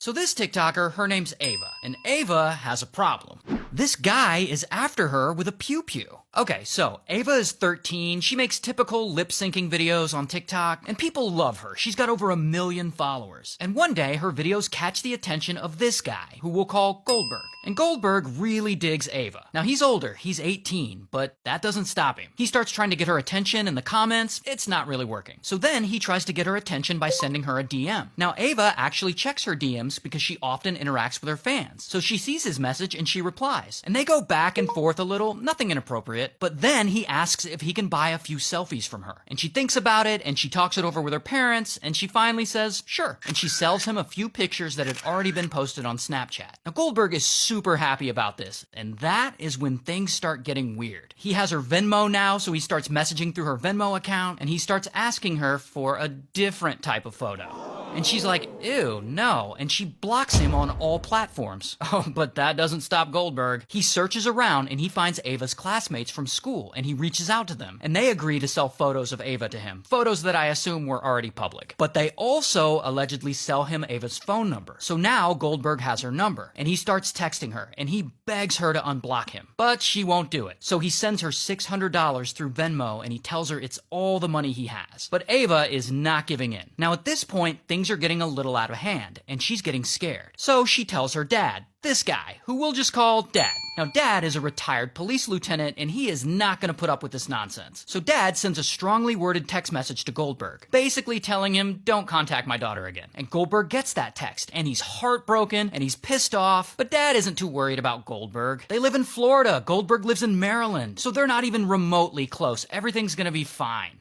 So this TikToker, her name's Ava, and Ava has a problem. This guy is after her with a pew-pew. Okay, so Ava is 13, she makes typical lip-syncing videos on TikTok, and people love her. She's got over 1 million followers. And one day, her videos catch the attention of this guy, who we'll call Goldberg. And Goldberg really digs Ava. Now, he's older, he's 18, but that doesn't stop him. He starts trying to get her attention in the comments, it's not really working. So then he tries to get her attention by sending her a DM. Now, Ava actually checks her DMs because she often interacts with her fans. So she sees his message and she replies. And they go back and forth a little, nothing inappropriate. But then he asks if he can buy a few selfies from her. And she thinks about it, and she talks it over with her parents, and she finally says, sure. And she sells him a few pictures that had already been posted on Snapchat. Now, Goldberg is super happy about this, and that is when things start getting weird. He has her Venmo now, so he starts messaging through her Venmo account, and he starts asking her for a different type of photo. And she's like, ew, no, and she blocks him on all platforms. Oh, but that doesn't stop Goldberg. He searches around and he finds Ava's classmates from school, and he reaches out to them, and they agree to sell photos of Ava to him. Photos that I assume were already public. But they also allegedly sell him Ava's phone number. So now Goldberg has her number, and he starts texting her, and he begs her to unblock him. But she won't do it. So he sends her $600 through Venmo, and he tells her it's all the money he has. But Ava is not giving in. Now at this point, things are getting a little out of hand, and she's getting scared. So she tells her dad, this guy, who we'll just call Dad. Now, Dad is a retired police lieutenant, and he is not going to put up with this nonsense. So Dad sends a strongly worded text message to Goldberg, basically telling him, don't contact my daughter again. And Goldberg gets that text, and he's heartbroken, and he's pissed off, but Dad isn't too worried about Goldberg. They live in Florida. Goldberg lives in Maryland, so they're not even remotely close. Everything's going to be fine.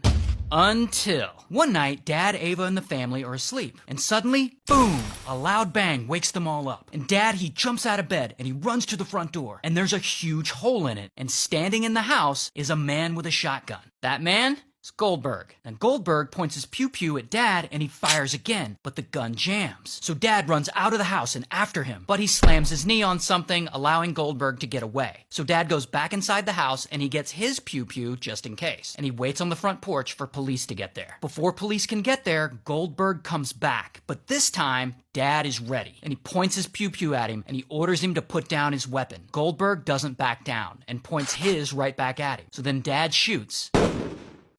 Until one night, Dad, Ava, and the family are asleep. And suddenly, boom, a loud bang wakes them all up. And Dad, he jumps out of bed and he runs to the front door. And there's a huge hole in it. And standing in the house is a man with a shotgun. That man? It's Goldberg. And Goldberg points his pew-pew at Dad and he fires again, but the gun jams. So Dad runs out of the house and after him, but he slams his knee on something, allowing Goldberg to get away. So Dad goes back inside the house and he gets his pew-pew just in case. And he waits on the front porch for police to get there. Before police can get there, Goldberg comes back, but this time, Dad is ready, and he points his pew-pew at him, and he orders him to put down his weapon. Goldberg doesn't back down, and points his right back at him. So then Dad shoots,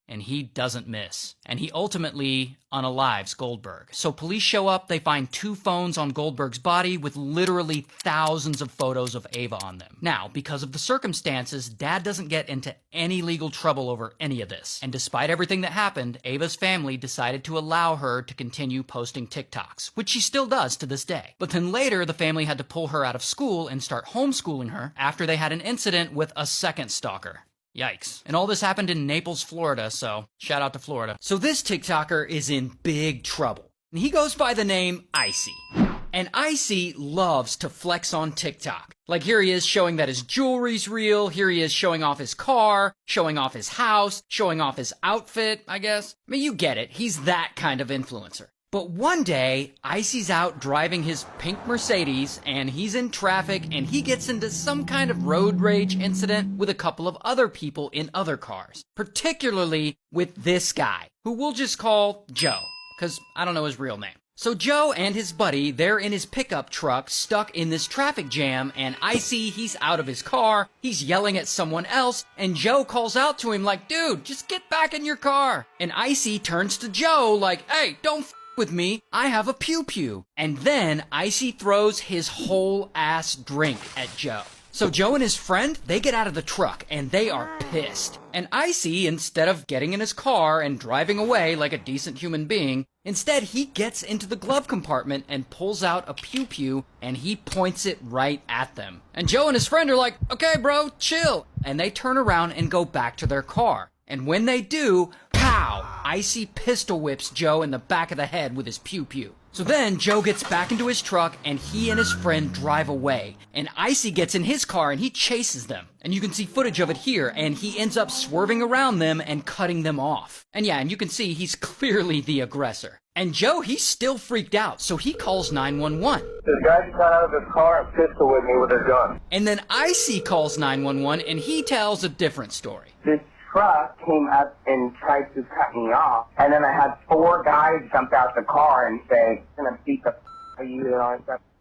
and he doesn't miss. And he ultimately unalives Goldberg. So police show up, they find 2 phones on Goldberg's body with literally thousands of photos of Ava on them. Now, because of the circumstances, Dad doesn't get into any legal trouble over any of this. And despite everything that happened, Ava's family decided to allow her to continue posting TikToks, which she still does to this day. But then later, the family had to pull her out of school and start homeschooling her after they had an incident with a second stalker. Yikes. And all this happened in Naples, Florida, so shout out to Florida. So this TikToker is in big trouble. And he goes by the name Icy. And Icy loves to flex on TikTok. Like here he is showing that his jewelry's real, here he is showing off his car, showing off his house, showing off his outfit, I guess. I mean, you get it, he's that kind of influencer. But one day, Icy's out driving his pink Mercedes, and he's in traffic, and he gets into some kind of road rage incident with a couple of other people in other cars. Particularly with this guy, who we'll just call Joe, because I don't know his real name. So Joe and his buddy, they're in his pickup truck, stuck in this traffic jam, and Icy, he's out of his car, he's yelling at someone else, and Joe calls out to him like, dude, just get back in your car. And Icy turns to Joe like, hey, don't with me, I have a pew-pew. And then Icy throws his whole ass drink at Joe. So Joe and his friend, they get out of the truck and they are pissed. And Icy, instead of getting in his car and driving away like a decent human being, instead he gets into the glove compartment and pulls out a pew-pew and he points it right at them. And Joe and his friend are like, okay bro, chill. And they turn around and go back to their car. And when they do, pow! Icy pistol whips Joe in the back of the head with his pew-pew. So then Joe gets back into his truck and he and his friend drive away. And Icy gets in his car and he chases them. And you can see footage of it here, and he ends up swerving around them and cutting them off. And yeah, and you can see he's clearly the aggressor. And Joe, he's still freaked out, so he calls 911. This guy just got out of his car and pistol with me with a gun. And then Icy calls 911 and he tells a different story. This truck came up and tried to cut me off, and then I had 4 guys jump out the car and say, I'm gonna beat the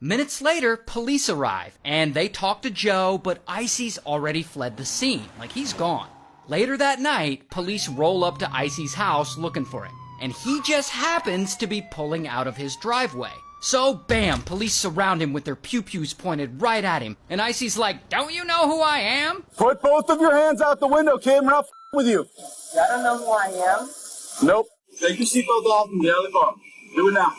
Minutes later, police arrive, and they talk to Joe, but Icy's already fled the scene, like he's gone. Later that night, police roll up to Icy's house looking for him, and he just happens to be pulling out of his driveway. So, bam, police surround him with their pew-pews pointed right at him, and Icy's like, "Don't you know who I am?" Put both of your hands out the window, kid. We're not with you. I don't know who I am. Nope. Take your seatbelt off and get out of the car. Do it now.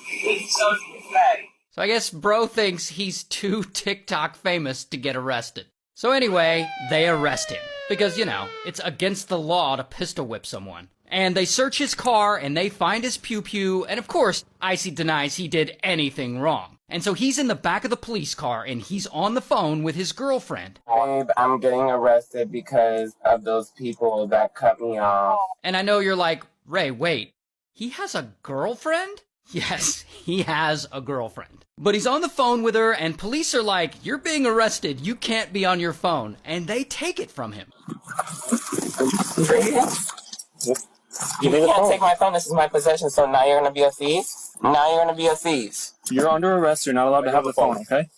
So I guess bro thinks he's too TikTok famous to get arrested. So anyway, they arrest him. Because, you know, it's against the law to pistol whip someone. And they search his car, and they find his pew-pew, and of course, Icy denies he did anything wrong. And so he's in the back of the police car, and he's on the phone with his girlfriend. Babe, I'm getting arrested because of those people that cut me off. And I know you're like, Ray, wait, he has a girlfriend? Yes, he has a girlfriend. But he's on the phone with her, and police are like, "You're being arrested, you can't be on your phone." And they take it from him. You can't take my phone, this is my possession, so now you're gonna be a thief? Now you're gonna be a thief. You're under arrest. You're not allowed to have the phone, okay?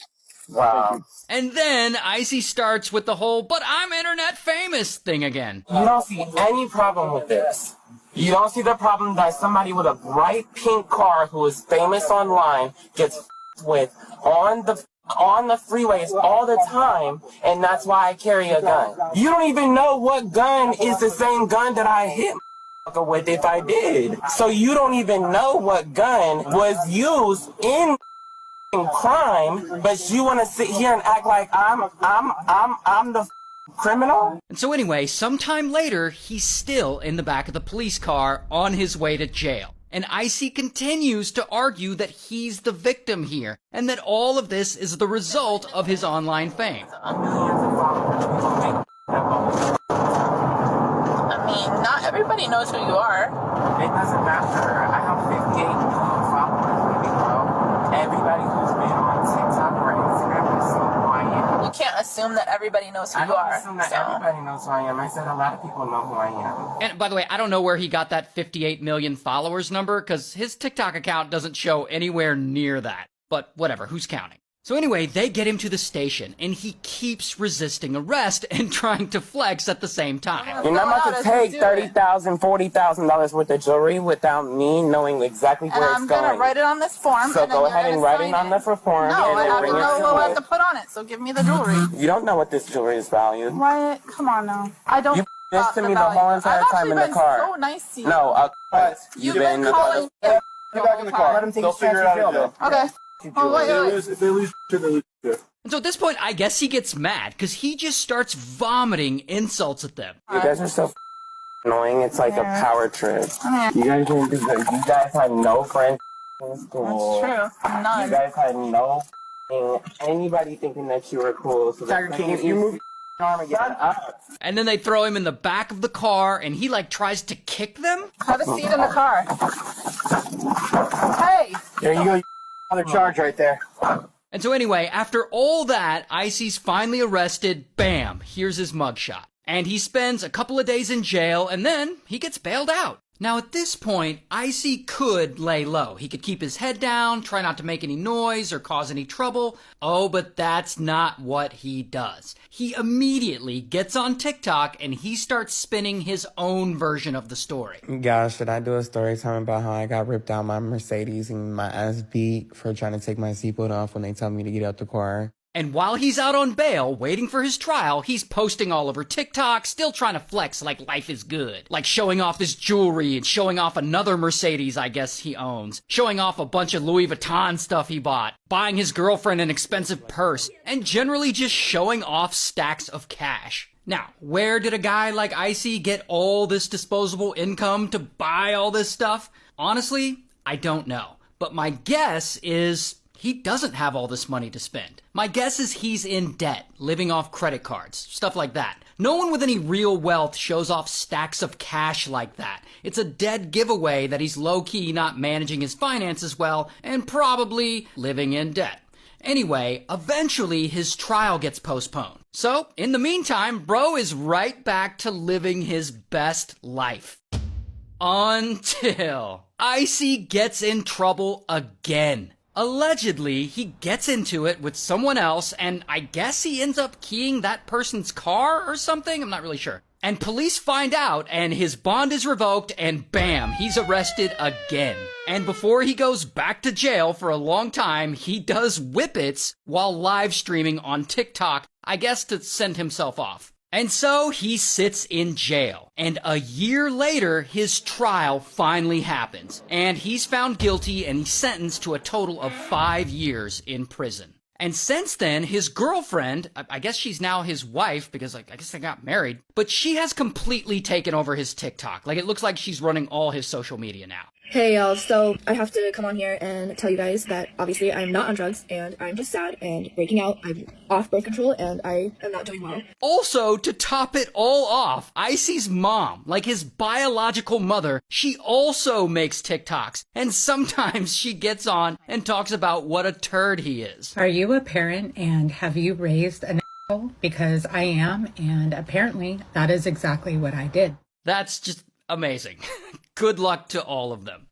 Wow. And then Icy starts with the whole, "But I'm internet famous" thing again. You don't see any problem with this. You don't see the problem that somebody with a bright pink car who is famous online gets with on the freeways all the time, and that's why I carry a gun. You don't even know what gun is the same gun that I hit with if I did. So you don't even know what gun was used in crime, but you want to sit here and act like I'm the criminal? And so anyway, sometime later, he's still in the back of the police car on his way to jail. And Icy continues to argue that he's the victim here, and that all of this is the result of his online fame. I mean, not everybody knows who you are. It doesn't matter. I have 58 million followers, baby girl. Everybody who's been on TikTok or Instagram is so quiet. You can't assume that everybody knows who I you don't are. assume that so. everybody knows who I am. I said a lot of people know who I am. And by the way, I don't know where he got that 58 million followers number, because his TikTok account doesn't show anywhere near that. But whatever, who's counting? So anyway, they get him to the station, and he keeps resisting arrest and trying to flex at the same time. You're not about to take $30,000, $40,000 worth of jewelry without me knowing exactly where it's I'm going. gonna write it on this form. So and then go you're ahead and gonna write sign it on the form. No, and I then have to bring it know to what I me. have to put on it. So give me the jewelry. You don't know what this jewelry is valued. Wyatt, come on now. I don't. You this to me the whole entire time in the car. I've actually been so nice to you. No, You've been calling. Get back in the car. Let him take Go figure it out. Jail. Okay. Oh, wait. If they lose, they lose. And so at this point, I guess he gets mad, because he just starts vomiting insults at them. You guys are so annoying. It's like a power trip. I mean, You guys didn't do good. You guys had no friends in school. that's true. You None. guys had no anybody thinking that you were cool. So Tiger King, if you move your arm again up. And then they throw him in the back of the car, and he like tries to kick them. Have a seat in the car. Hey. There you go. Another charge right there. And so anyway, after all that, Icy's finally arrested. Bam, here's his mugshot. And he spends a couple of days in jail, and then he gets bailed out. Now at this point, Icy could lay low. He could keep his head down, try not to make any noise or cause any trouble. Oh, but that's not what he does. He immediately gets on TikTok and he starts spinning his own version of the story. Gosh, should I do a story time about how I got ripped out my Mercedes and my ass beat for trying to take my seatbelt off when they tell me to get out the car? And while he's out on bail, waiting for his trial, he's posting all over TikTok, still trying to flex like life is good. Like showing off his jewelry and showing off another Mercedes I guess he owns. Showing off a bunch of Louis Vuitton stuff he bought. Buying his girlfriend an expensive purse. And generally just showing off stacks of cash. Now, where did a guy like Icy get all this disposable income to buy all this stuff? Honestly, I don't know. But my guess is he doesn't have all this money to spend. My guess is he's in debt, living off credit cards, stuff like that. No one with any real wealth shows off stacks of cash like that. It's a dead giveaway that he's low-key not managing his finances well and probably living in debt. Anyway, eventually his trial gets postponed. So, in the meantime, bro is right back to living his best life. Until Icy gets in trouble again. Allegedly, he gets into it with someone else, and I guess he ends up keying that person's car or something? I'm not really sure. And police find out, and his bond is revoked, and bam, he's arrested again. And before he goes back to jail for a long time, he does whippets while live streaming on TikTok, I guess to send himself off. And so he sits in jail. And a year later, his trial finally happens. And he's found guilty and he's sentenced to a total of 5 years in prison. And since then, his girlfriend, I guess she's now his wife because I guess they got married, but she has completely taken over his TikTok. Like, it looks like she's running all his social media now. Hey y'all, so I have to come on here and tell you guys that obviously I'm not on drugs and I'm just sad and breaking out. I'm off birth control and I am not doing well. Also, to top it all off, Icy's mom, like his biological mother, she also makes TikToks. And sometimes she gets on and talks about what a turd he is. Are you a parent and have you raised an asshole? Because I am, and apparently that is exactly what I did. That's just amazing. Good luck to all of them.